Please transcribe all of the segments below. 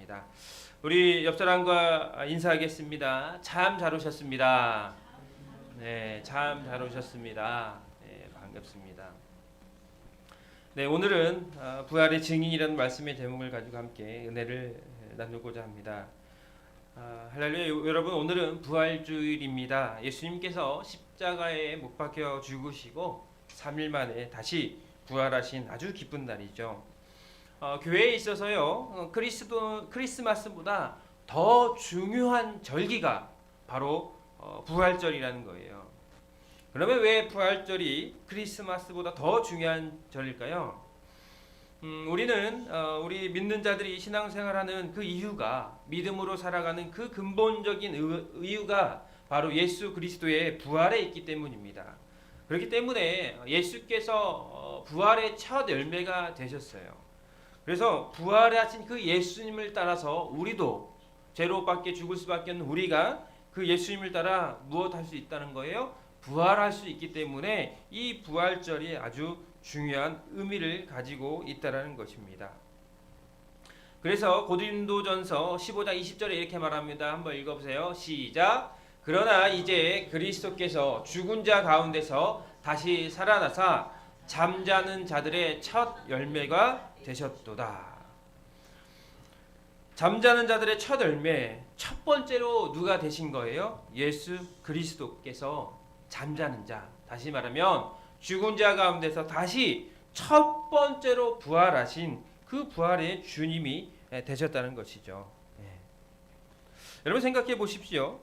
하겠습니다. 우리 옆 사람과 인사하겠습니다. 참 잘 오셨습니다. 네, 참 잘 오셨습니다. 네, 반갑습니다. 네, 오늘은 부활의 증인이라는 말씀의 제목을 가지고 함께 은혜를 나누고자 합니다. 할렐루야. 여러분, 오늘은 부활주일입니다. 예수님께서 십자가에 못 박혀 죽으시고 3일 만에 다시 부활하신 아주 기쁜 날이죠. 교회에 있어서요, 크리스마스보다 더 중요한 절기가 바로 부활절이라는 거예요. 그러면 왜 부활절이 크리스마스보다 더 중요한 절일까요? 우리는 우리 믿는 자들이 신앙생활하는 그 이유가, 믿음으로 살아가는 그 근본적인 이유가 바로 예수 그리스도의 부활에 있기 때문입니다. 그렇기 때문에 예수께서 부활의 첫 열매가 되셨어요. 그래서 부활하신 그 예수님을 따라서 우리도 죄로 밖에 죽을 수밖에 없는 우리가 그 예수님을 따라 무엇할 수 있다는 거예요? 부활할 수 있기 때문에 이 부활절이 아주 중요한 의미를 가지고 있다는 것입니다. 그래서 고린도전서 15장 20절에 이렇게 말합니다. 한번 읽어보세요. 시작. 그러나 이제 그리스도께서 죽은 자 가운데서 다시 살아나사 잠자는 자들의 첫 열매가 되셨도다. 잠자는 자들의 첫 열매, 첫 번째로 누가 되신 거예요? 예수 그리스도께서 잠자는 자, 다시 말하면 죽은 자 가운데서 다시 첫 번째로 부활하신 그 부활의 주님이 되셨다는 것이죠. 여러분 생각해 보십시오.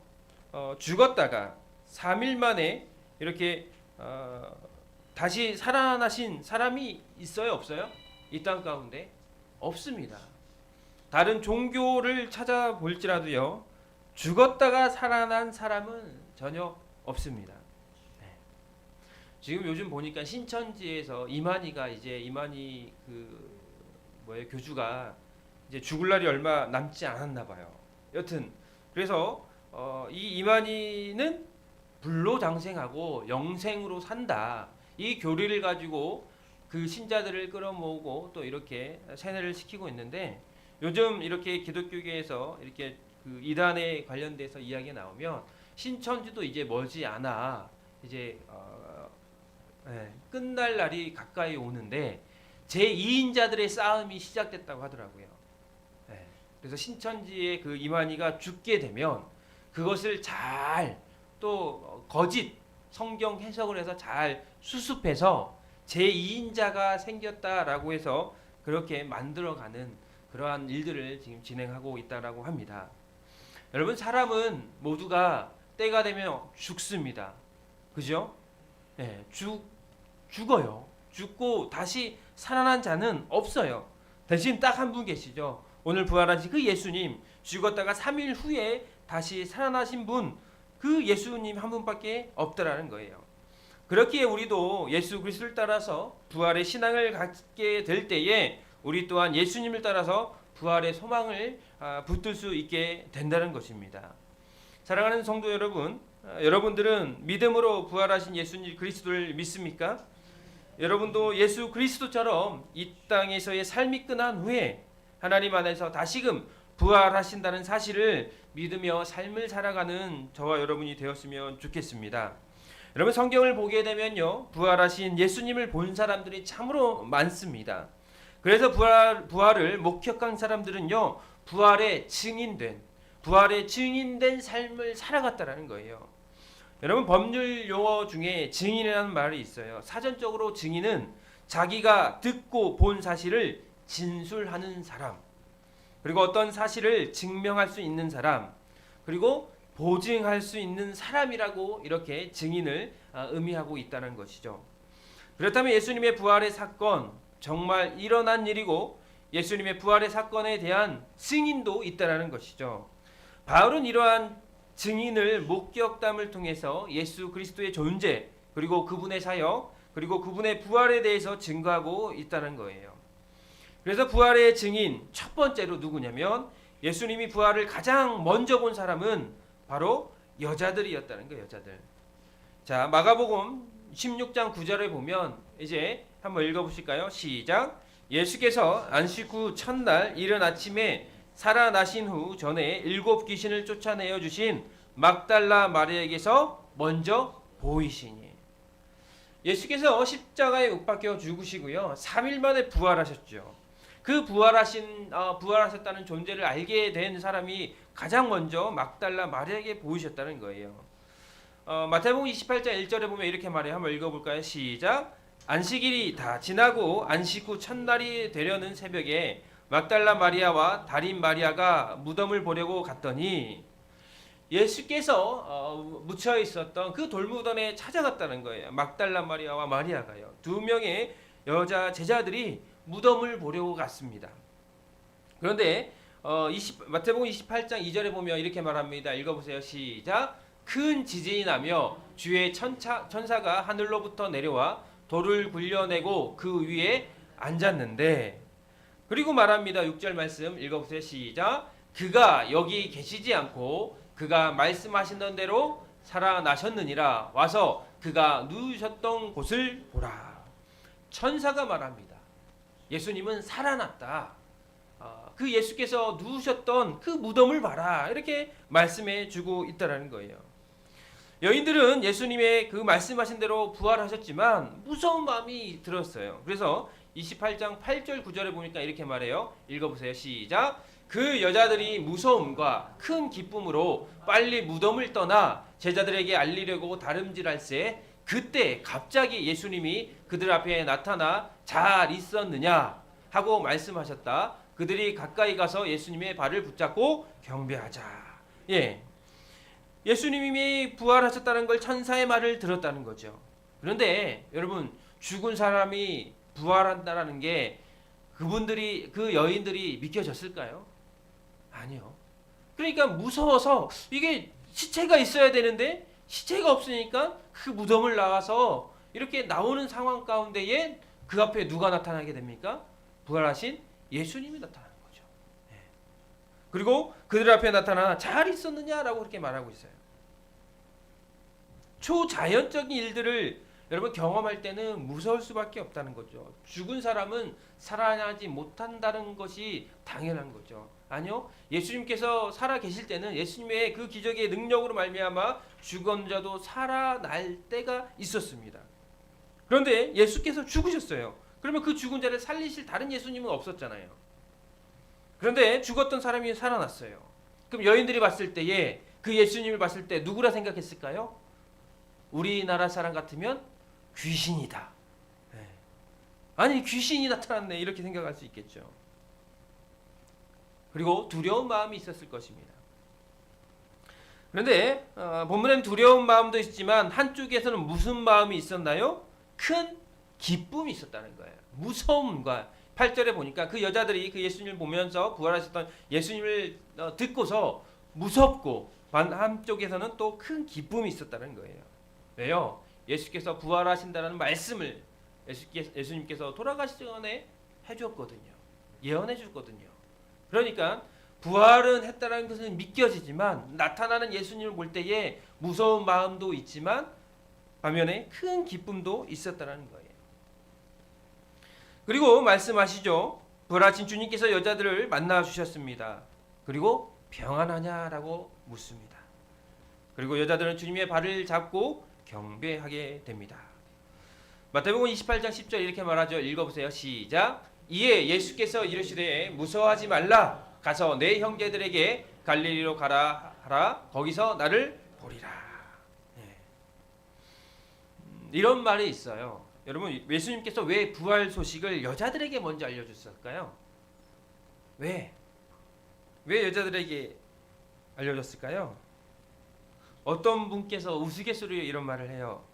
죽었다가 3일 만에 이렇게 다시 살아나신 사람이 있어요, 없어요? 이 땅 가운데 없습니다. 다른 종교를 찾아볼지라도요, 죽었다가 살아난 사람은 전혀 없습니다. 지금 요즘 보니까 신천지에서 이만희 교주가 이제 죽을 날이 얼마 남지 않았나 봐요. 여튼 그래서 이 이만희는 불로장생하고 영생으로 산다. 이 교리를 가지고 그 신자들을 끌어모으고 또 이렇게 세뇌를 시키고 있는데, 요즘 이렇게 기독교계에서 이렇게 그 이단에 관련돼서 이야기가 나오면 신천지도 이제 멀지 않아 이제 끝날 날이 가까이 오는데 제2인자들의 싸움이 시작됐다고 하더라고요. 그래서 신천지의 그 이만희가 죽게 되면 그것을 잘 또 거짓 성경 해석을 해서 잘 수습해서 제2인자가 생겼다라고 해서 그렇게 만들어가는 그러한 일들을 지금 진행하고 있다라고 합니다. 여러분, 사람은 모두가 때가 되면 죽습니다. 그죠? 죽어요. 죽고 다시 살아난 자는 없어요. 대신 딱 한 분 계시죠. 오늘 부활하신 그 예수님, 죽었다가 3일 후에 다시 살아나신 분, 그 예수님 한 분밖에 없더라는 거예요. 그렇기에 우리도 예수 그리스도를 따라서 부활의 신앙을 갖게 될 때에 우리 또한 예수님을 따라서 부활의 소망을 붙들 수 있게 된다는 것입니다. 사랑하는 성도 여러분, 여러분들은 믿음으로 부활하신 예수님 그리스도를 믿습니까? 여러분도 예수 그리스도처럼 이 땅에서의 삶이 끝난 후에 하나님 안에서 다시금 부활하신다는 사실을 믿으며 삶을 살아가는 저와 여러분이 되었으면 좋겠습니다. 여러분, 성경을 보게 되면요, 부활하신 예수님을 본 사람들이 참으로 많습니다. 그래서 부활을 목격한 사람들은요, 부활의 증인된 삶을 살아갔다라는 거예요. 여러분, 법률 용어 중에 증인이라는 말이 있어요. 사전적으로 증인은 자기가 듣고 본 사실을 진술하는 사람, 그리고 어떤 사실을 증명할 수 있는 사람, 그리고 보증할 수 있는 사람이라고 이렇게 증인을 의미하고 있다는 것이죠. 그렇다면 예수님의 부활의 사건, 정말 일어난 일이고 예수님의 부활의 사건에 대한 증인도 있다는 것이죠. 바울은 이러한 증인을 목격담을 통해서 예수 그리스도의 존재, 그리고 그분의 사역, 그리고 그분의 부활에 대해서 증거하고 있다는 거예요. 그래서 부활의 증인 첫 번째로 누구냐면, 예수님이 부활을 가장 먼저 본 사람은 바로 여자들이었다는 거예요. 여자들. 자, 마가복음 16장 9절에 보면 이제 한번 읽어보실까요? 시작. 예수께서 안식 후 첫날 이른 아침에 살아나신 후 전에 7 귀신을 쫓아내어 주신 막달라 마리아에게서 먼저 보이시니. 예수께서 십자가에 못 박혀 죽으시고요. 3일 만에 부활하셨죠. 그 부활하셨다는 존재를 알게 된 사람이 가장 먼저 막달라 마리아에게 보이셨다는 거예요. 마태복음 28장 1절에 보면 이렇게 말해요. 한번 읽어볼까요? 시작. 안식일이 다 지나고 안식 후 첫날이 되려는 새벽에 막달라 마리아와 달인 마리아가 무덤을 보려고 갔더니 예수께서 묻혀 있었던 그 돌무덤에 찾아갔다는 거예요. 막달라 마리아와 마리아가요. 2명의 여자 제자들이 무덤을 보려고 갔습니다. 그런데 마태복음 28장 2절에 보면 이렇게 말합니다. 읽어보세요. 시작. 큰 지진이 나며 주의 천사가 하늘로부터 내려와 돌을 굴려내고 그 위에 앉았는데, 그리고 말합니다. 6절 말씀 읽어보세요. 시작. 그가 여기 계시지 않고 그가 말씀하시던 대로 살아나셨느니라. 와서 그가 누우셨던 곳을 보라. 천사가 말합니다. 예수님은 살아났다. 그 예수께서 누우셨던 그 무덤을 봐라. 이렇게 말씀해 주고 있다라는 거예요. 여인들은 예수님의 그 말씀하신 대로 부활하셨지만 무서운 마음이 들었어요. 그래서 28장 8절 9절에 보니까 이렇게 말해요. 읽어보세요. 시작. 그 여자들이 무서움과 큰 기쁨으로 빨리 무덤을 떠나 제자들에게 알리려고 다름질할새 그때 갑자기 예수님이 그들 앞에 나타나 잘 있었느냐 하고 말씀하셨다. 그들이 가까이 가서 예수님의 발을 붙잡고 경배하자. 예수님이 부활하셨다는 걸 천사의 말을 들었다는 거죠. 그런데 여러분, 죽은 사람이 부활한다라는 게 그 여인들이 믿겨졌을까요? 아니요. 그러니까 무서워서 이게 시체가 있어야 되는데 시체가 없으니까 그 무덤을 나가서 이렇게 나오는 상황 가운데에 그 앞에 누가 나타나게 됩니까? 부활하신 예수님이 나타나는 거죠. 그리고 그들 앞에 나타나 잘 있었느냐라고 그렇게 말하고 있어요. 초자연적인 일들을 여러분 경험할 때는 무서울 수밖에 없다는 거죠. 죽은 사람은 살아나지 못한다는 것이 당연한 거죠. 아니요. 예수님께서 살아 계실 때는 예수님의 그 기적의 능력으로 말미암아 죽은 자도 살아날 때가 있었습니다. 그런데 예수께서 죽으셨어요. 그러면 그 죽은 자를 살리실 다른 예수님은 없었잖아요. 그런데 죽었던 사람이 살아났어요. 그럼 여인들이 봤을 때에 그 예수님을 봤을 때 누구라 생각했을까요? 우리나라 사람 같으면 귀신이다. 아니 귀신이 나타났네 이렇게 생각할 수 있겠죠. 그리고 두려운 마음이 있었을 것입니다. 그런데 본문에는 두려운 마음도 있지만 한쪽에서는 무슨 마음이 있었나요? 큰 기쁨이 있었다는 거예요. 무서움과 8절에 보니까 그 여자들이 그 예수님을 보면서 부활하셨던 예수님을 듣고서 무섭고 한쪽에서는 또 큰 기쁨이 있었다는 거예요. 왜요? 예수께서 부활하신다는 말씀을 예수님께서 돌아가시기 전에 해주었거든요. 예언해 줬거든요. 그러니까 부활은 했다는 것은 믿겨지지만 나타나는 예수님을 볼 때에 무서운 마음도 있지만 반면에 큰 기쁨도 있었다는 거예요. 그리고 말씀하시죠. 부활하신 주님께서 여자들을 만나 주셨습니다. 그리고 평안하냐라고 묻습니다. 그리고 여자들은 주님의 발을 잡고 경배하게 됩니다. 마태복음 28장 10절 이렇게 말하죠. 읽어보세요. 시작. 이에 예수께서 이르시되 무서워하지 말라. 가서 내 형제들에게 갈릴리로 가라 하라. 거기서 나를 보리라. 이런 말이 있어요. 여러분, 예수님께서 왜 부활 소식을 여자들에게 먼저 알려줬을까요? 왜 여자들에게 알려줬을까요? 어떤 분께서 우스갯소리로 이런 말을 해요.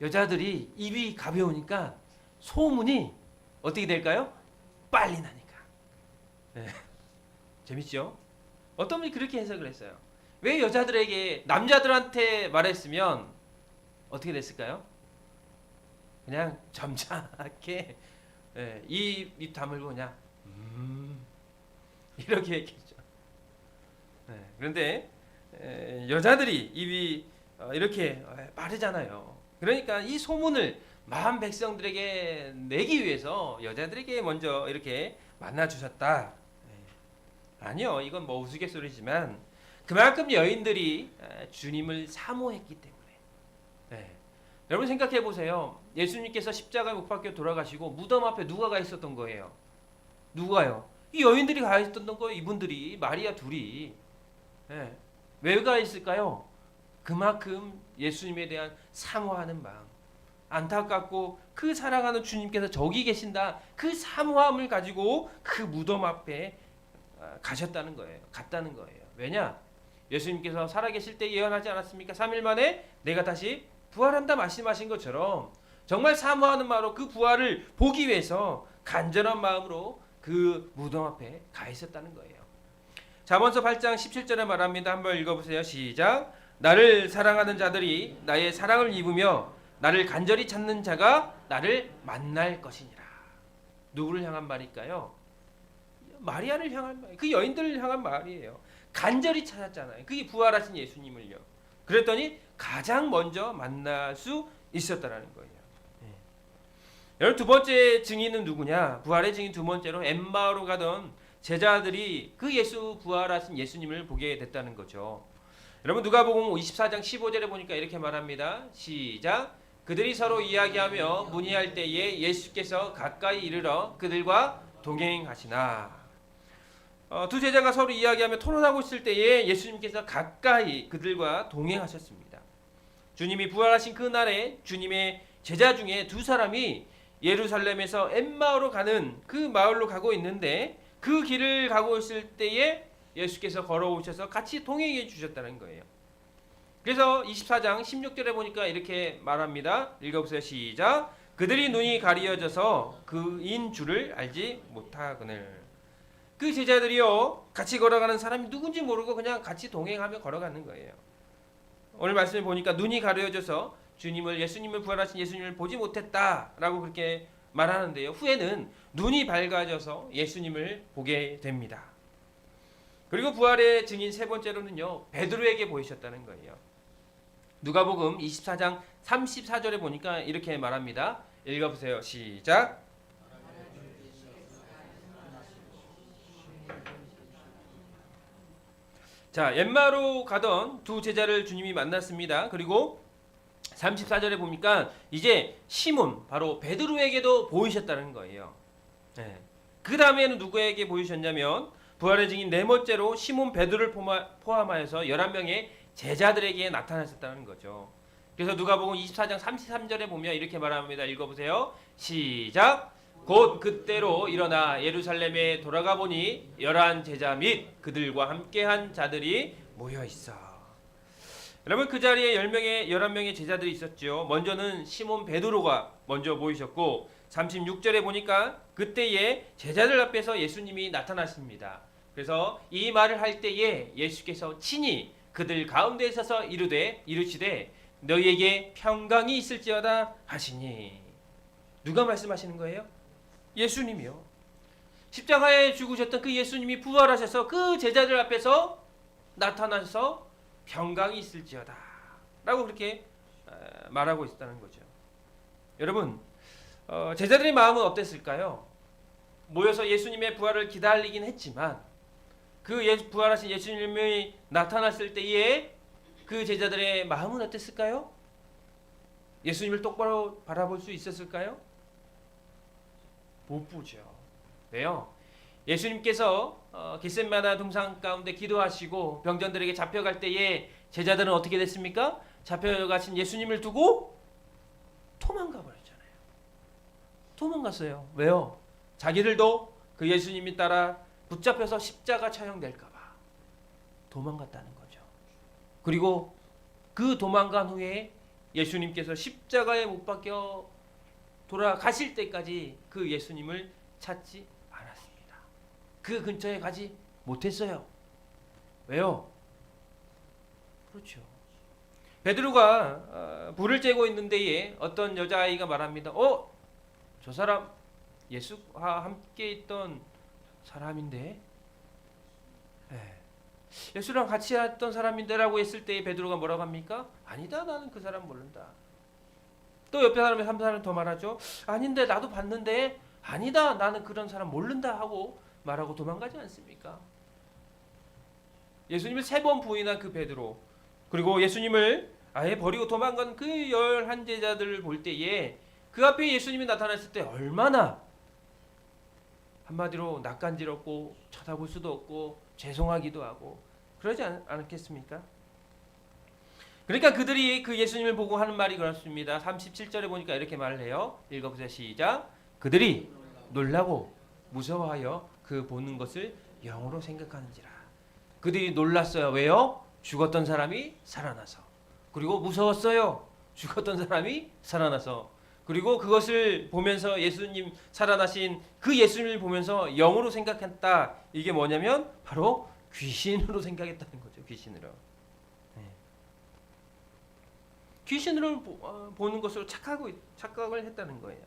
여자들이 입이 가벼우니까 소문이 어떻게 될까요? 빨리 나니까. 재밌죠? 어떤 분이 그렇게 해석을 했어요. 왜 여자들에게 남자들한테 말했으면 어떻게 됐을까요? 그냥 점잖게 입 다물고 그냥 이렇게 했겠죠. 그런데 여자들이 입이 이렇게 빠르잖아요. 그러니까 이 소문을 마음 백성들에게 내기 위해서 여자들에게 먼저 이렇게 만나 주셨다. 아니요, 이건 뭐 우스갯소리지만 그만큼 여인들이 주님을 사모했기 때문에. 네. 여러분 생각해 보세요. 예수님께서 십자가에 못 박혀 돌아가시고 무덤 앞에 누가 가 있었던 거예요? 누가요? 이 여인들이 가 있었던 거예요. 이분들이 마리아 둘이. 네. 왜 가 있을까요? 그만큼 예수님에 대한 사모하는 마음, 안타깝고 그 사랑하는 주님께서 저기 계신다, 그 사모함을 가지고 그 무덤 앞에 가셨다는 거예요. 갔다는 거예요. 왜냐? 예수님께서 살아계실 때 예언하지 않았습니까? 3일 만에 내가 다시 부활한다 말씀하신 것처럼 정말 사모하는 마음으로 그 부활을 보기 위해서 간절한 마음으로 그 무덤 앞에 가 있었다는 거예요. 잠언서 8장 17절에 말합니다. 한번 읽어보세요. 시작. 나를 사랑하는 자들이 나의 사랑을 입으며 나를 간절히 찾는 자가 나를 만날 것이니라. 누구를 향한 말일까요? 마리아를 향한 말, 그 여인들을 향한 말이에요. 간절히 찾았잖아요. 그게 부활하신 예수님을요. 그랬더니 가장 먼저 만날 수 있었다라는 거예요. 네. 여러분 두 번째 증인은 누구냐? 부활의 증인 두 번째로 엠마오로 가던 제자들이 그 예수 부활하신 예수님을 보게 됐다는 거죠. 여러분 누가복음 24장 15절에 보니까 이렇게 말합니다. 시작. 그들이 서로 이야기하며 문의할 때에 예수께서 가까이 이르러 그들과 동행하시나. 두 제자가 서로 이야기하며 토론하고 있을 때에 예수님께서 가까이 그들과 동행하셨습니다. 주님이 부활하신 그날에 주님의 제자 중에 두 사람이 예루살렘에서 엠마오로 가는 그 마을로 가고 있는데 그 길을 가고 있을 때에 예수께서 걸어오셔서 같이 동행해 주셨다는 거예요. 그래서 24장 16절에 보니까 이렇게 말합니다. 읽어보세요. 시작. 그들이 눈이 가리어져서 그인 줄을 알지 못하거늘. 그 제자들이요 같이 걸어가는 사람이 누군지 모르고 그냥 같이 동행하며 걸어가는 거예요. 오늘 말씀을 보니까 눈이 가려져서 예수님을 부활하신 예수님을 보지 못했다라고 그렇게 말하는데요. 후에는 눈이 밝아져서 예수님을 보게 됩니다. 그리고 부활의 증인 세 번째로는요. 베드로에게 보이셨다는 거예요. 누가복음 24장 34절에 보니까 이렇게 말합니다. 읽어보세요. 시작. 자, 엠마오로 가던 두 제자를 주님이 만났습니다. 그리고 34절에 보니까 이제 시몬 바로 베드로에게도 보이셨다는 거예요. 네. 그 다음에는 누구에게 보이셨냐면 부활의 증인 네 번째로 시몬 베드로를 포함하여서 11명의 제자들에게 나타나셨다는 거죠. 그래서 누가복음 24장 33절에 보면 이렇게 말합니다. 읽어보세요. 시작. 곧 그때로 일어나 예루살렘에 돌아가 보니 11 제자 및 그들과 함께한 자들이 모여 있어. 여러분 그 자리에 11명의 제자들이 있었죠. 먼저는 시몬 베드로가 먼저 보이셨고 36절에 보니까 그때에 제자들 앞에서 예수님이 나타나십니다. 그래서 이 말을 할 때에 예수께서 친히 그들 가운데 서서 이르시되 너희에게 평강이 있을지어다 하시니. 누가 말씀하시는 거예요? 예수님이요. 십자가에 죽으셨던 그 예수님이 부활하셔서 그 제자들 앞에서 나타나셔서 평강이 있을지어다 라고 그렇게 말하고 있다는 거죠. 여러분 제자들의 마음은 어땠을까요? 모여서 예수님의 부활을 기다리긴 했지만 그 부활하신 예수님이 나타났을 때에 그 제자들의 마음은 어땠을까요? 예수님을 똑바로 바라볼 수 있었을까요? 못 보죠. 왜요? 예수님께서 겟세마네 동산 가운데 기도하시고 병전들에게 잡혀갈 때에 제자들은 어떻게 됐습니까? 잡혀가신 예수님을 두고 도망가 버렸잖아요. 도망갔어요. 왜요? 자기들도 그 예수님이 따라 붙잡혀서 십자가 처형될까 봐 도망갔다는 거죠. 그리고 그 도망간 후에 예수님께서 십자가에 못 박혀 돌아가실 때까지 그 예수님을 찾지 않았습니다. 그 근처에 가지 못했어요. 왜요? 그렇죠. 베드로가 불을 쬐고 있는 데에 어떤 여자아이가 말합니다. 저 사람 예수와 함께 있던 사람인데 예수랑 같이 했던 사람인데라고 했을 때 베드로가 뭐라고 합니까? 아니다, 나는 그 사람 모른다. 또 옆에 사람이 한 사람 더 말하죠. 아닌데 나도 봤는데 아니다, 나는 그런 사람 모른다 하고 말하고 도망가지 않습니까? 예수님을 3번 부인한 그 베드로, 그리고 예수님을 아예 버리고 도망간 그 11제자들을 볼 때에 그 앞에 예수님이 나타났을 때 얼마나 한마디로 낯간지럽고 쳐다볼 수도 없고 죄송하기도 하고 그러지 않았겠습니까? 그러니까 그들이 그 예수님을 보고 하는 말이 그렇습니다. 37절에 보니까 이렇게 말을 해요. 읽어보세요. 시작. 그들이 놀라고 무서워하여 그 보는 것을 영으로 생각하는지라. 그들이 놀랐어요. 왜요? 죽었던 사람이 살아나서. 그리고 무서웠어요. 죽었던 사람이 살아나서. 그리고 그것을 보면서 예수님 살아나신 그 예수님을 보면서 영으로 생각했다. 이게 뭐냐면 바로 귀신으로 생각했다는 거죠. 귀신으로. 귀신으로 보는 것으로 착각을 했다는 거예요.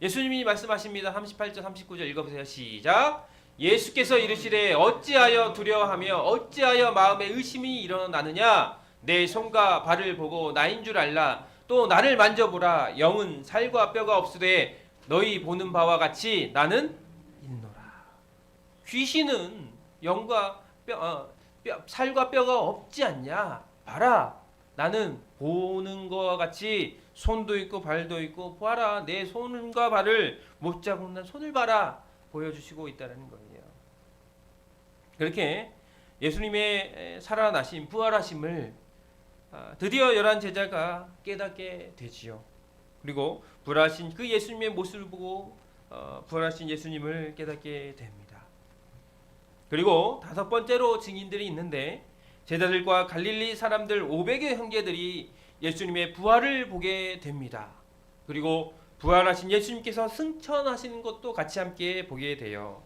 예수님이 말씀하십니다. 38절 39절 읽어보세요. 시작. 예수께서 이르시되 어찌하여 두려워하며 어찌하여 마음에 의심이 일어나느냐. 내 손과 발을 보고 나인 줄 알라. 또 나를 만져보라. 영은 살과 뼈가 없으되 너희 보는 바와 같이 나는 있노라. 귀신은 영과 살과 뼈가 없지 않냐. 봐라. 나는 보는 것과 같이 손도 있고 발도 있고 보아라. 내 손과 발을 못 잡은 난 손을 봐라. 보여주시고 있다는 거예요. 그렇게 예수님의 살아나심 부활하심을 드디어 11제자가 깨닫게 되지요. 그리고 부활하신 그 예수님의 모습을 보고 부활하신 예수님을 깨닫게 됩니다. 그리고 5번째로 증인들이 있는데 제자들과 갈릴리 사람들 500의 형제들이 예수님의 부활을 보게 됩니다. 그리고 부활하신 예수님께서 승천하시는 것도 같이 함께 보게 돼요.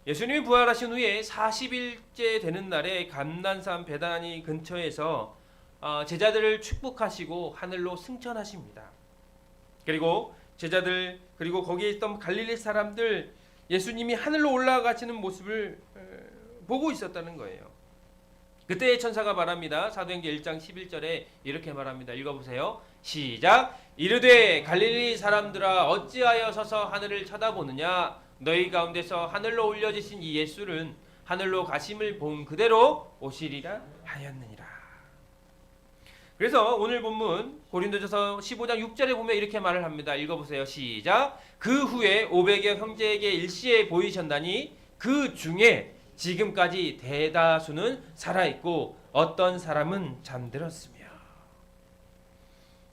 예수님이 부활하신 후에 40일째 되는 날에 감난산 베다니 근처에서 제자들을 축복하시고 하늘로 승천하십니다. 그리고 제자들 그리고 거기에 있던 갈릴리 사람들 예수님이 하늘로 올라가시는 모습을 보고 있었다는 거예요. 그때 천사가 말합니다. 사도행전 1장 11절에 이렇게 말합니다. 읽어보세요. 시작. 이르되 갈릴리 사람들아 어찌하여 서서 하늘을 쳐다보느냐. 너희 가운데서 하늘로 올려지신 이 예수는 하늘로 가심을 본 그대로 오시리라 하였느니라. 그래서 오늘 본문 고린도전서 15장 6절에 보면 이렇게 말을 합니다. 읽어보세요. 시작. 그 후에 500여 형제에게 일시에 보이셨나니 그 중에 지금까지 대다수는 살아있고 어떤 사람은 잠들었으며.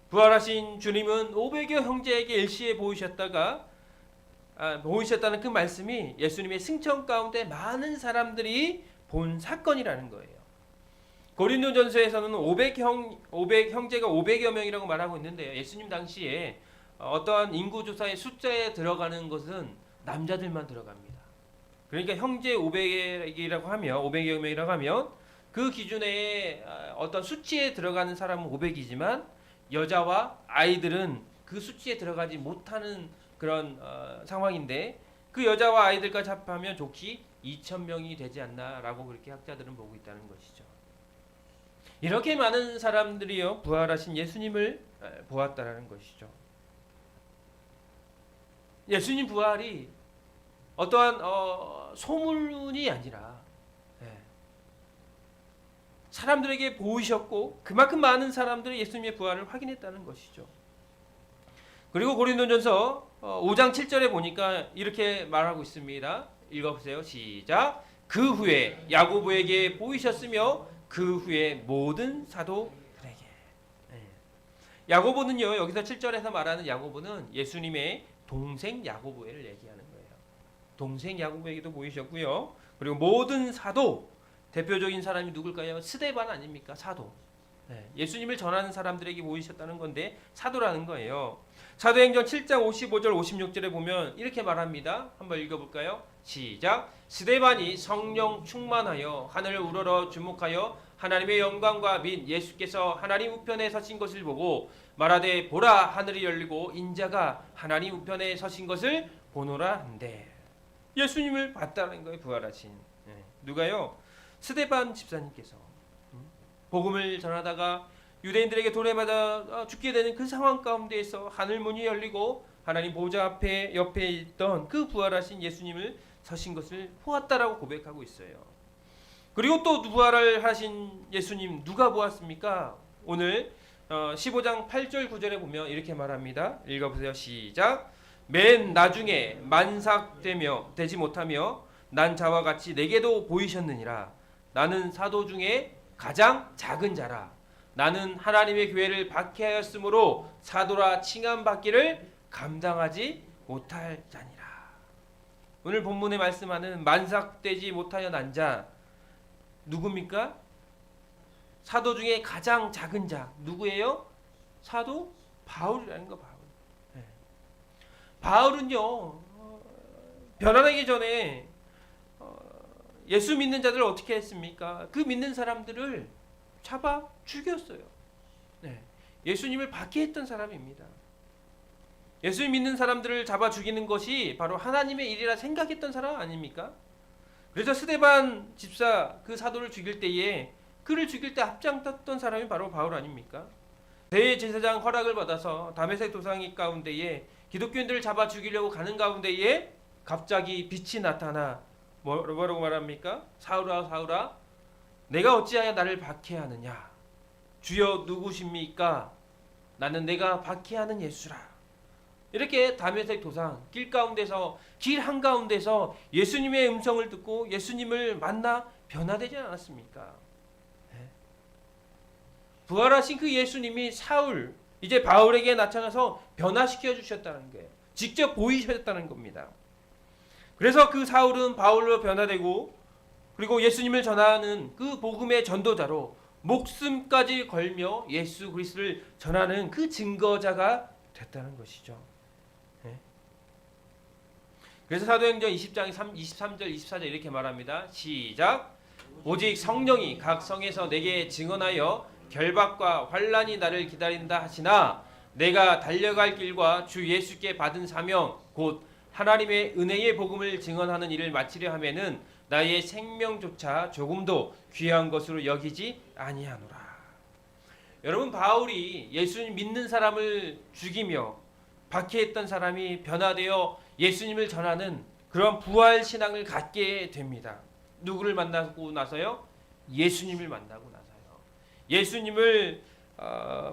부활하신 주님은 500여 형제에게 일시에 보이셨다는 그 말씀이 예수님의 승천 가운데 많은 사람들이 본 사건이라는 거예요. 고린도전서에서는 500 형제가 500여 명이라고 말하고 있는데 예수님 당시에 어떠한 인구조사의 숫자에 들어가는 것은 남자들만 들어갑니다. 그러니까 형제 500이라고 하면 500여 명이라고 하면 그 기준에 어떤 수치에 들어가는 사람은 500이지만 여자와 아이들은 그 수치에 들어가지 못하는 그런 상황인데 그 여자와 아이들까지 합하면 좋기 2,000명이 되지 않나라고 그렇게 학자들은 보고 있다는 것이죠. 이렇게 많은 사람들이요 부활하신 예수님을 보았다라는 것이죠. 예수님 부활이 어떠한 소문이 아니라 사람들에게 보이셨고 그만큼 많은 사람들이 예수님의 부활을 확인했다는 것이죠. 그리고 고린도전서 5장 7절에 보니까 이렇게 말하고 있습니다. 읽어보세요. 시작. 그 후에 야고보에게 보이셨으며 그 후에 모든 사도들에게. 야고보는요 여기서 7절에서 말하는 야고보는 예수님의 동생 야고보를 얘기하는 거예요. 동생 야고보에게도 보이셨고요. 그리고 모든 사도 대표적인 사람이 누굴까요? 스데반 아닙니까? 사도. 예수님을 전하는 사람들에게 보이셨다는 건데 사도라는 거예요. 사도행전 7장 55절 56절에 보면 이렇게 말합니다. 한번 읽어볼까요? 시작. 스데반이 성령 충만하여 하늘을 우러러 주목하여 하나님의 영광과 및 예수께서 하나님 우편에 서신 것을 보고 말하되 보라 하늘이 열리고 인자가 하나님 우편에 서신 것을 보노라 한대. 예수님을 봤다는 거예요. 부활하신. 누가요? 스데반 집사님께서 복음을 전하다가 유대인들에게 돌에 맞아 죽게 되는 그 상황 가운데에서 하늘 문이 열리고 하나님 보좌 앞에 옆에 있던 그 부활하신 예수님을 서신 것을 보았다라고 고백하고 있어요. 그리고 또 부활을 하신 예수님 누가 보았습니까? 오늘 15장 8절 9절에 보면 이렇게 말합니다. 읽어보세요. 시작. 맨 나중에 만삭되며 되지 못하며 난 자와 같이 내게도 보이셨느니라. 나는 사도 중에 가장 작은 자라. 나는 하나님의 교회를 박해하였으므로 사도라 칭함받기를 감당하지 못할 자니라. 오늘 본문에 말씀하는 만삭되지 못하여 난 자 누굽니까? 사도 중에 가장 작은 자 누구예요? 사도 바울이라는 거. 바울. 네. 바울은요 변화되기 전에 예수 믿는 자들을 어떻게 했습니까? 그 믿는 사람들을 잡아 죽였어요. 네. 예수님을 박해했던 사람입니다. 예수 믿는 사람들을 잡아 죽이는 것이 바로 하나님의 일이라 생각했던 사람 아닙니까? 그래서 스데반 집사 그 사도를 죽일 때에 그를 죽일 때 앞장섰던 사람이 바로 바울 아닙니까? 대제사장 허락을 받아서 다메섹 도상이 가운데에 기독교인들을 잡아 죽이려고 가는 가운데에 갑자기 빛이 나타나 뭐라고 말합니까? 사울아 사울아 내가 어찌하여 나를 박해하느냐? 주여 누구십니까? 나는 내가 박해하는 예수라. 이렇게 다메섹 도상 길 가운데서 길 한가운데서 예수님의 음성을 듣고 예수님을 만나 변화되지 않았습니까? 네. 부활하신 그 예수님이 사울 이제 바울에게 나타나서 변화시켜 주셨다는 거예요. 직접 보이셨다는 겁니다. 그래서 그 사울은 바울로 변화되고 그리고 예수님을 전하는 그 복음의 전도자로 목숨까지 걸며 예수 그리스도를 전하는 그 증거자가 됐다는 것이죠. 그래서 사도행전 20장 23절 24절 이렇게 말합니다. 시작. 오직 성령이 각 성에서 내게 증언하여 결박과 환난이 나를 기다린다 하시나 내가 달려갈 길과 주 예수께 받은 사명 곧 하나님의 은혜의 복음을 증언하는 일을 마치려 하면은 나의 생명조차 조금도 귀한 것으로 여기지 아니하노라. 여러분 바울이 예수님 믿는 사람을 죽이며 박해했던 사람이 변화되어 예수님을 전하는 그런 부활 신앙을 갖게 됩니다. 누구를 만나고 나서요? 예수님을 만나고 나서요. 예수님을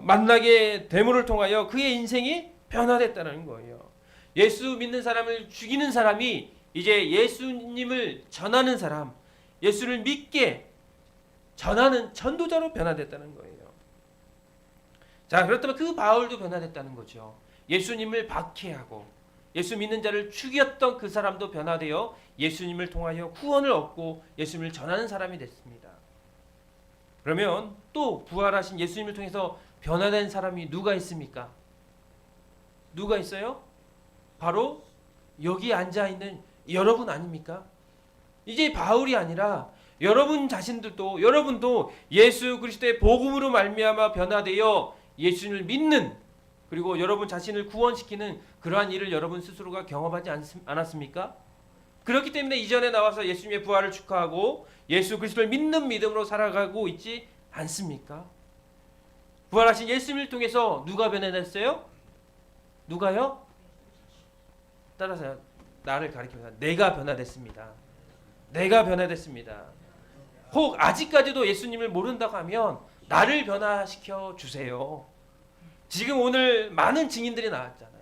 만나게 됨을 통하여 그의 인생이 변화됐다는 거예요. 예수 믿는 사람을 죽이는 사람이 이제 예수님을 전하는 사람, 예수를 믿게 전하는 전도자로 변화됐다는 거예요. 자, 그렇다면 그 바울도 변화됐다는 거죠. 예수님을 박해하고 예수 믿는 자를 죽였던 그 사람도 변화되어 예수님을 통하여 구원을 얻고 예수님을 전하는 사람이 됐습니다. 그러면 또 부활하신 예수님을 통해서 변화된 사람이 누가 있습니까? 누가 있어요? 바로 여기 앉아있는 여러분 아닙니까? 이제 바울이 아니라 여러분 자신들도 여러분도 예수 그리스도의 복음으로 말미암아 변화되어 예수님을 믿는 그리고 여러분 자신을 구원시키는 그러한 일을 여러분 스스로가 경험하지 않았습니까? 그렇기 때문에 이전에 나와서 예수님의 부활을 축하하고 예수 그리스도를 믿는 믿음으로 살아가고 있지 않습니까? 부활하신 예수님을 통해서 누가 변화됐어요? 누가요? 따라서 나를 가리키면서 내가 변화됐습니다. 내가 변화됐습니다. 혹 아직까지도 예수님을 모른다고 하면 나를 변화시켜 주세요. 지금 오늘 많은 증인들이 나왔잖아요.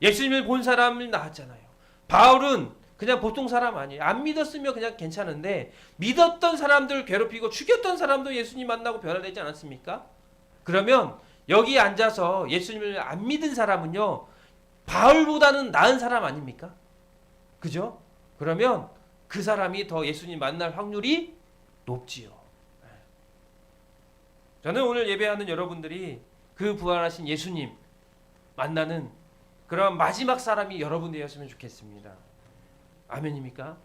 예수님을 본 사람이 나왔잖아요. 바울은 그냥 보통 사람 아니에요. 안 믿었으면 그냥 괜찮은데 믿었던 사람들 괴롭히고 죽였던 사람도 예수님 만나고 변화되지 않았습니까? 그러면 여기 앉아서 예수님을 안 믿은 사람은요 바울보다는 나은 사람 아닙니까? 그죠? 그러면 그 사람이 더 예수님 만날 확률이 높지요. 저는 오늘 예배하는 여러분들이 그 부활하신 예수님 만나는 그런 마지막 사람이 여러분 되었으면 좋겠습니다. 아멘입니까?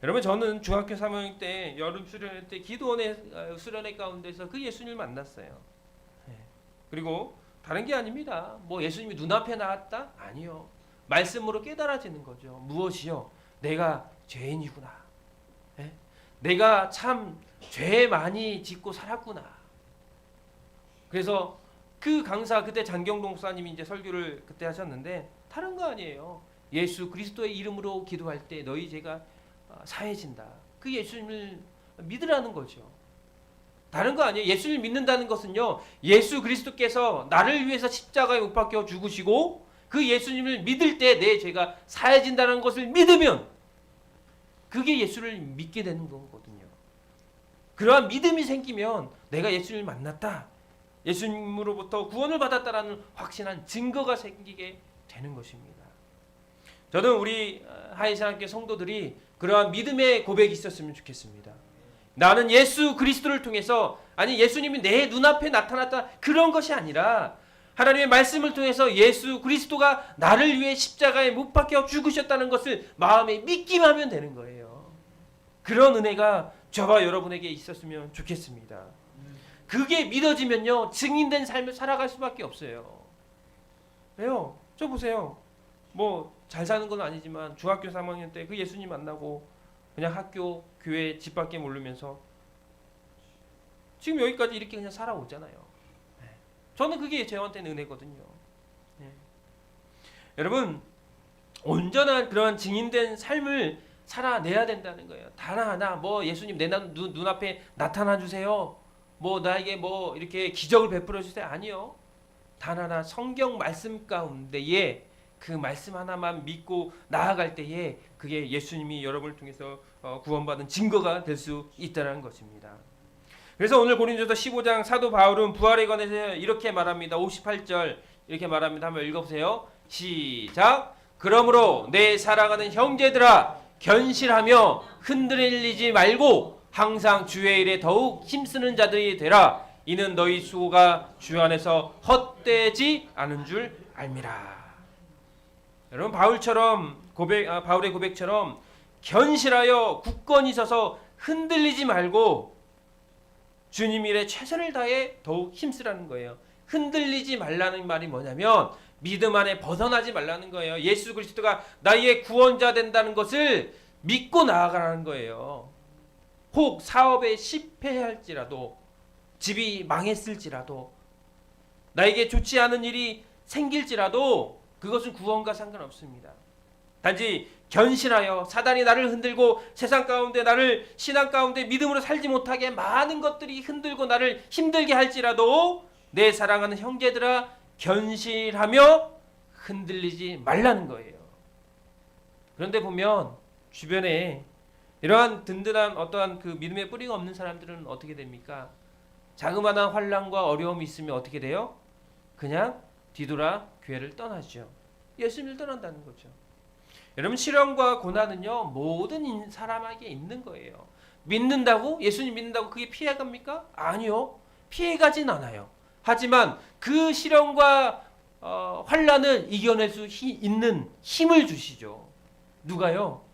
여러분 저는 중학교 3학년 때 여름 수련회 때 기도원의 수련회 가운데서 그 예수님을 만났어요. 그리고 다른 게 아닙니다. 뭐 예수님이 눈앞에 나왔다? 아니요. 말씀으로 깨달아지는 거죠. 무엇이요? 내가 죄인이구나. 내가 참 죄 많이 짓고 살았구나. 그래서 그 강사 그때 장경동 목사님이 이제 설교를 그때 하셨는데 다른 거 아니에요. 예수 그리스도의 이름으로 기도할 때 너희 죄가 사해진다. 그 예수님을 믿으라는 거죠. 다른 거 아니에요. 예수를 믿는다는 것은요, 예수 그리스도께서 나를 위해서 십자가에 못 박혀 죽으시고 그 예수님을 믿을 때 내 죄가 사해진다는 것을 믿으면 그게 예수를 믿게 되는 거거든요. 그러한 믿음이 생기면 내가 예수님을 만났다, 예수님으로부터 구원을 받았다라는 확신한 증거가 생기게 되는 것입니다. 저는 우리 하이사랑교회 성도들이 그러한 믿음의 고백이 있었으면 좋겠습니다. 나는 예수 그리스도를 통해서, 아니 예수님이 내 눈앞에 나타났다, 그런 것이 아니라 하나님의 말씀을 통해서 예수 그리스도가 나를 위해 십자가에 못 박혀 죽으셨다는 것을 마음에 믿기만 하면 되는 거예요. 그런 은혜가 저와 여러분에게 있었으면 좋겠습니다. 그게 믿어지면요, 증인된 삶을 살아갈 수밖에 없어요. 왜요? 저 보세요. 뭐 잘 사는 건 아니지만 중학교 3학년 때 그 예수님 만나고 그냥 학교, 교회, 집 밖에 모르면서 지금 여기까지 이렇게 그냥 살아오잖아요. 저는 그게 저한테는 은혜거든요. 여러분, 온전한 그런 증인된 삶을 살아내야 된다는 거예요. 단 하나 뭐 예수님 내 눈앞에 나타나 주세요, 뭐 나에게 뭐 이렇게 기적을 베풀어 주세요, 아니요. 단 하나 성경 말씀 가운데에 그 말씀 하나만 믿고 나아갈 때에 그게 예수님이 여러분을 통해서 구원받은 증거가 될 수 있다는 것입니다. 그래서 오늘 고린도서 15장 사도 바울은 부활에 관해서 이렇게 말합니다. 58절 이렇게 말합니다. 한번 읽어보세요. 시작. 그러므로 내 사랑하는 형제들아, 견실하며 흔들리지 말고 항상 주의 일에 더욱 힘쓰는 자들이 되라. 이는 너희 수고가 주 안에서 헛되지 않은 줄 알미라. 여러분, 바울의 고백처럼 견실하여 굳건히 서서 흔들리지 말고 주님 일에 최선을 다해 더욱 힘쓰라는 거예요. 흔들리지 말라는 말이 뭐냐면 믿음 안에 벗어나지 말라는 거예요. 예수 그리스도가 나의 구원자 된다는 것을 믿고 나아가라는 거예요. 혹 사업에 실패할지라도, 집이 망했을지라도, 나에게 좋지 않은 일이 생길지라도 그것은 구원과 상관없습니다. 단지 견실하여 사단이 나를 흔들고 세상 가운데 나를 신앙 가운데 믿음으로 살지 못하게 많은 것들이 흔들고 나를 힘들게 할지라도 내 사랑하는 형제들아, 견실하며 흔들리지 말라는 거예요. 그런데 보면 주변에 이러한 든든한 어떠한 그 믿음의 뿌리가 없는 사람들은 어떻게 됩니까? 자그마한 환난과 어려움이 있으면 어떻게 돼요? 그냥 뒤돌아 교회를 떠나죠. 예수님을 떠난다는 거죠. 여러분, 시련과 고난은요, 모든 사람에게 있는 거예요. 믿는다고, 예수님 믿는다고 그게 피해갑니까? 아니요, 피해가진 않아요. 하지만 그 시련과 환난을 이겨낼 수 있는 힘을 주시죠. 누가요?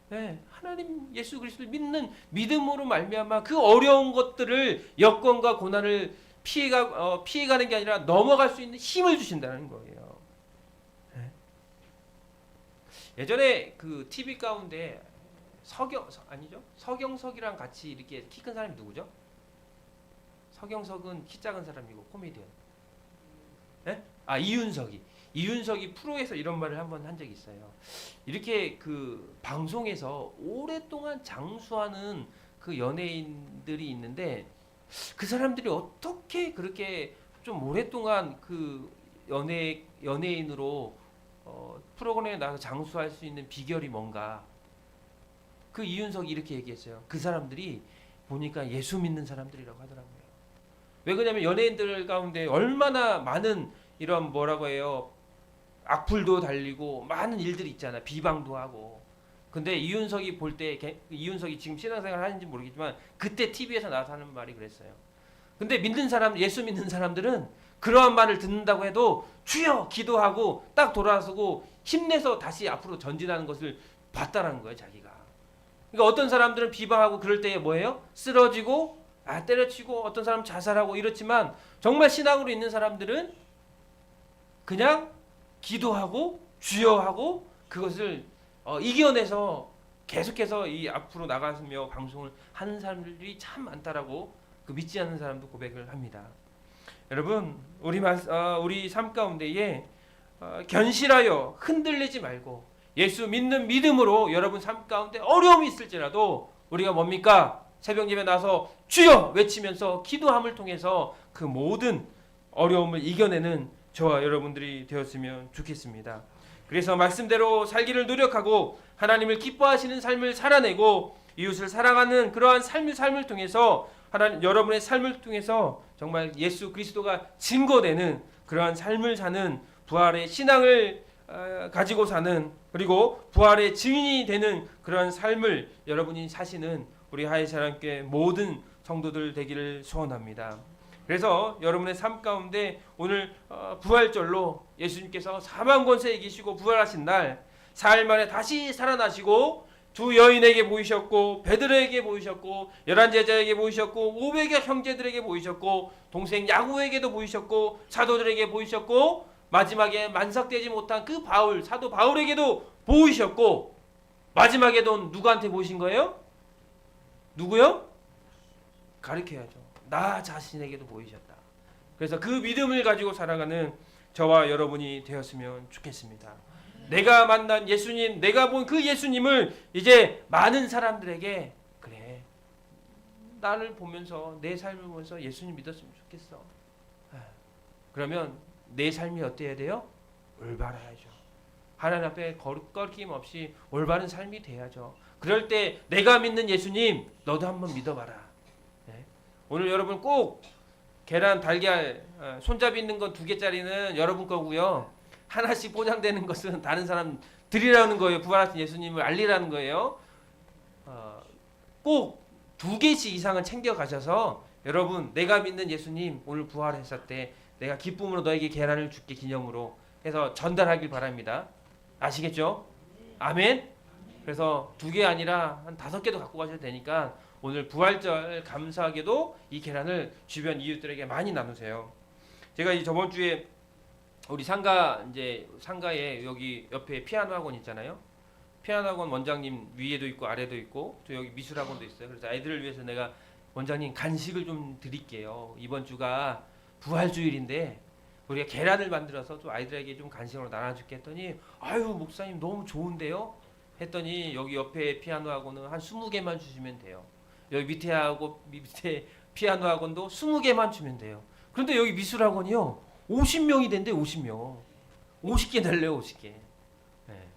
네, 하나님 예수 그리스도를 믿는 믿음으로 말미암아 그 어려운 것들을, 여건과 고난을 피해가는 게 아니라 넘어갈 수 있는 힘을 주신다는 거예요. 예전에 그 TV 가운데 서경석이랑 같이 이렇게 키 큰 사람이 누구죠? 서경석은 키 작은 사람이고 코미디언. 네? 이윤석이 프로에서 이런 말을 한번 한 적이 있어요. 이렇게 그 방송에서 오랫동안 장수하는 그 연예인들이 있는데 그 사람들이 어떻게 그렇게 좀 오랫동안 그 연예인으로 프로그램에 나가서 장수할 수 있는 비결이 뭔가? 그 이윤석이 이렇게 얘기했어요. 그 사람들이 보니까 예수 믿는 사람들이라고 하더라고요. 왜 그러냐면 연예인들 가운데 얼마나 많은 이런 뭐라고 해요, 악플도 달리고 많은 일들이 있잖아. 비방도 하고. 근데 이윤석이 볼 때, 이윤석이 지금 신앙생활 하는지 모르겠지만 그때 TV에서 나와서 하는 말이 그랬어요. 근데 예수 믿는 사람들은 그러한 말을 듣는다고 해도 주여 기도하고 딱 돌아서고 힘내서 다시 앞으로 전진하는 것을 봤다라는 거예요, 자기가. 그러니까 어떤 사람들은 비방하고 그럴 때에 뭐예요? 쓰러지고 때려치고 어떤 사람은 자살하고 이렇지만 정말 신앙으로 있는 사람들은 그냥 기도하고 주여하고 그것을 이겨내서 계속해서 이 앞으로 나가며 방송을 하는 사람들이 참 많다라고 그 믿지 않는 사람도 고백을 합니다. 여러분, 우리 삶 가운데에 견실하여 흔들리지 말고 예수 믿는 믿음으로 여러분 삶 가운데 어려움이 있을지라도 우리가 뭡니까? 새벽 예배 나서 주여 외치면서 기도함을 통해서 그 모든 어려움을 이겨내는 저와 여러분들이 되었으면 좋겠습니다. 그래서 말씀대로 살기를 노력하고 하나님을 기뻐하시는 삶을 살아내고 이웃을 사랑하는 그러한 삶을 통해서 하나님 여러분의 삶을 통해서 정말 예수 그리스도가 증거되는 그러한 삶을 사는 부활의 신앙을 가지고 사는 그리고 부활의 증인이 되는 그러한 삶을 여러분이 사시는 우리 하이사랑교회 모든 성도들 되기를 소원합니다. 그래서 여러분의 삶 가운데 오늘 부활절로 예수님께서 사망 권세에 이기시고 부활하신 날 사흘 만에 다시 살아나시고 두 여인에게 보이셨고 베드로에게 보이셨고 11제자에게 보이셨고 500여 형제들에게 보이셨고 동생 야고에게도 보이셨고 사도들에게 보이셨고 마지막에 만삭되지 못한 그 바울 사도 바울에게도 보이셨고 마지막에도 누구한테 보이신 거예요? 누구요? 가르쳐야죠. 나 자신에게도 보이셨다. 그래서 그 믿음을 가지고 살아가는 저와 여러분이 되었으면 좋겠습니다. 내가 만난 예수님, 내가 본 그 예수님을 이제 많은 사람들에게 그래 나를 보면서 내 삶을 보면서 예수님 믿었으면 좋겠어. 그러면 내 삶이 어때야 돼요? 올바라야죠. 하나님 앞에 거리낌 없이 올바른 삶이 돼야죠. 그럴 때 내가 믿는 예수님 너도 한번 믿어봐라. 네. 오늘 여러분 꼭 계란 달걀 손잡이 있는 건 2개짜리는 여러분 거고요. 하나씩 포장되는 것은 다른 사람 드리라는 거예요. 부활하신 예수님을 알리라는 거예요. 꼭 2개씩 이상은 챙겨 가셔서 여러분 내가 믿는 예수님 오늘 부활했을 때 내가 기쁨으로 너에게 계란을 줄게 기념으로 해서 전달하길 바랍니다. 아시겠죠? 아멘. 그래서 2개 아니라 한 5개도 갖고 가셔도 되니까 오늘 부활절 감사하게도 이 계란을 주변 이웃들에게 많이 나누세요. 제가 이 저번 주에 우리 상가에 여기 옆에 피아노 학원 있잖아요. 피아노 학원 원장님 위에도 있고 아래도 있고 또 여기 미술 학원도 있어요. 그래서 아이들을 위해서 내가 원장님 간식을 좀 드릴게요. 이번 주가 부활주일인데 우리가 계란을 만들어서 좀 아이들에게 좀 간식으로 나눠줄게 했더니 아유 목사님 너무 좋은데요? 했더니 여기 옆에 피아노 학원은 한 20개만 주시면 돼요. 여기 밑에 피아노 학원도 20개만 주면 돼요. 그런데 여기 미술 학원이요 50명이 된대. 50명 50개 달래요. 50개. 네.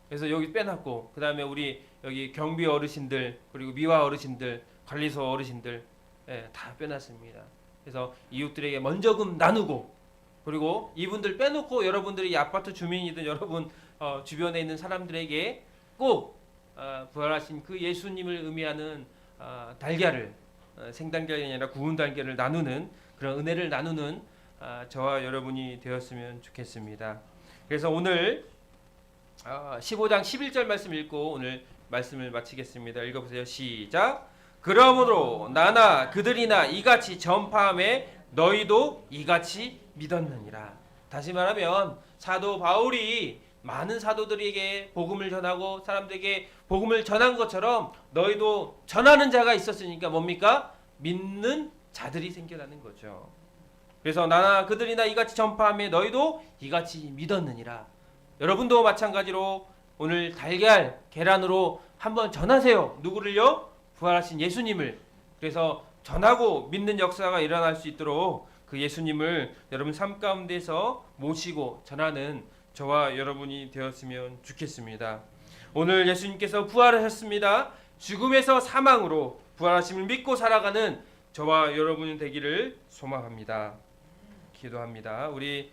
그래서 여기 빼놨고 그 다음에 우리 여기 경비 어르신들 그리고 미화 어르신들 관리소 어르신들 다 빼놨습니다. 그래서 이웃들에게 먼저금 나누고 그리고 이분들 빼놓고 여러분들이 아파트 주민이든 여러분 주변에 있는 사람들에게 꼭 부활하신 그 예수님을 의미하는 달걀을 생달걀이 아니라 구운 달걀을 나누는 그런 은혜를 나누는 저와 여러분이 되었으면 좋겠습니다. 그래서 오늘 15장 11절 말씀 읽고 오늘 말씀을 마치겠습니다. 읽어보세요. 시작. 그러므로 나나 그들이나 이같이 전파함에 너희도 이같이 믿었느니라. 다시 말하면 사도 바울이 많은 사도들에게 복음을 전하고 사람들에게 복음을 전한 것처럼 너희도 전하는 자가 있었으니까 뭡니까? 믿는 자들이 생겨나는 거죠. 그래서 나나 그들이나 이같이 전파함에 너희도 이같이 믿었느니라. 여러분도 마찬가지로 오늘 달걀 계란으로 한번 전하세요. 누구를요? 부활하신 예수님을. 그래서 전하고 믿는 역사가 일어날 수 있도록 그 예수님을 여러분 삶 가운데서 모시고 전하는 저와 여러분이 되었으면 좋겠습니다. 오늘 예수님께서 부활하셨습니다. 죽음에서 사망으로 부활하심을 믿고 살아가는 저와 여러분이 되기를 소망합니다. 기도합니다. 우리